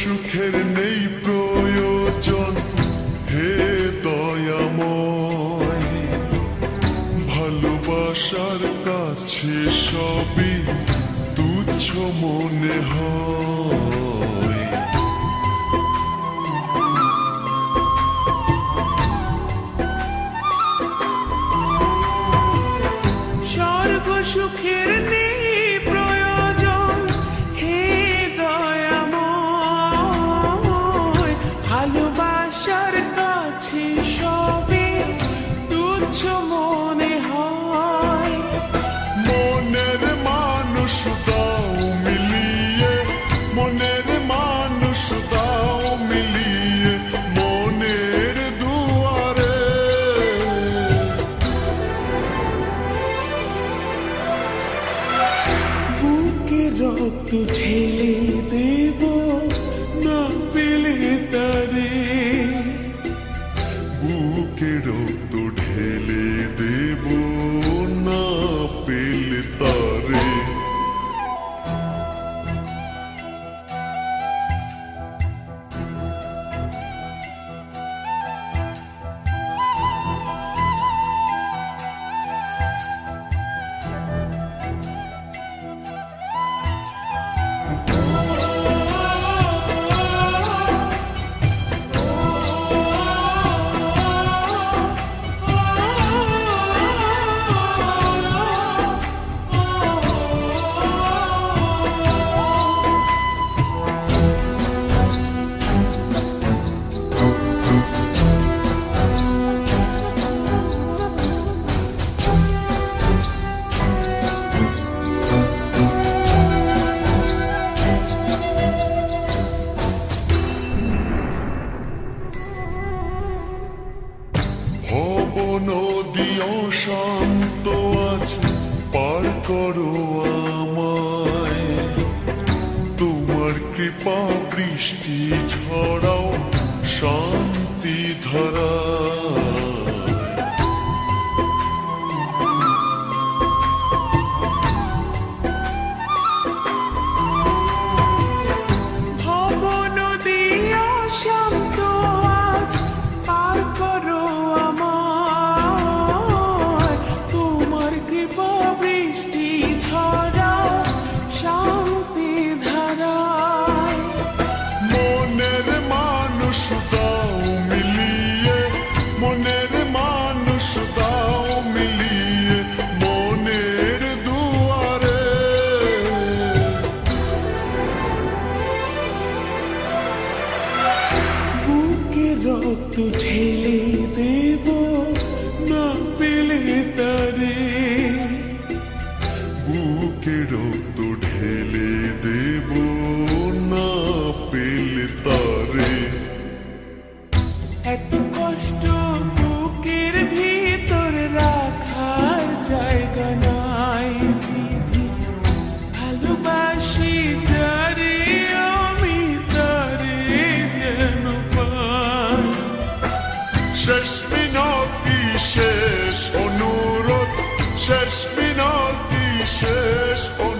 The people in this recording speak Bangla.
সুখের নেই প্রয়োজন, হে দয়াময়। ভালোবাসার কাছে সবই তুচ্ছ মনে হয়। স্বর্গ সুখের নেই প্রয়োজন, হে দয়াময়। ভালোবাসার কাছে সবই তুচ্ছ মনে হয়। মনের মানুষ দাও মিলিয়ে, মনের মানুষ দাও মিলিয়ে, মনের দুয়ারে। বুকে রক্ত ঢেলে দেব না পেলে তারে। বুকে রক্ত ঢেলে দেব না পেলে তারে। ভব নদী অশান্ত আজ পার করো আমায়। তোমার কৃপা বৃষ্টি ঝরাও শান্তি ধারা। ভব নদী অশান্ত আজ পার করো আমায়। তোমার কৃপা বৃষ্টি ঝরাও শান্তি ধারায়। মনের মানুষ দাও মিলিয়ে, মনের মানুষ দাও মিলিয়ে, মনের দুয়ারে। বুকে রক্ত ঢেলে দেব না পেলে তারে। বুকে রক্ত ঢেলে দেব না পেলে তারে। এত কষ্ট বুকের ভিতর রাখার জায়গা নাই। ভালোবাসি যারে আমি তারে যেন পাই। শেষ মিনতি শেষ অনুরোধ, শেষ মিনতি শেষ অনুরোধ।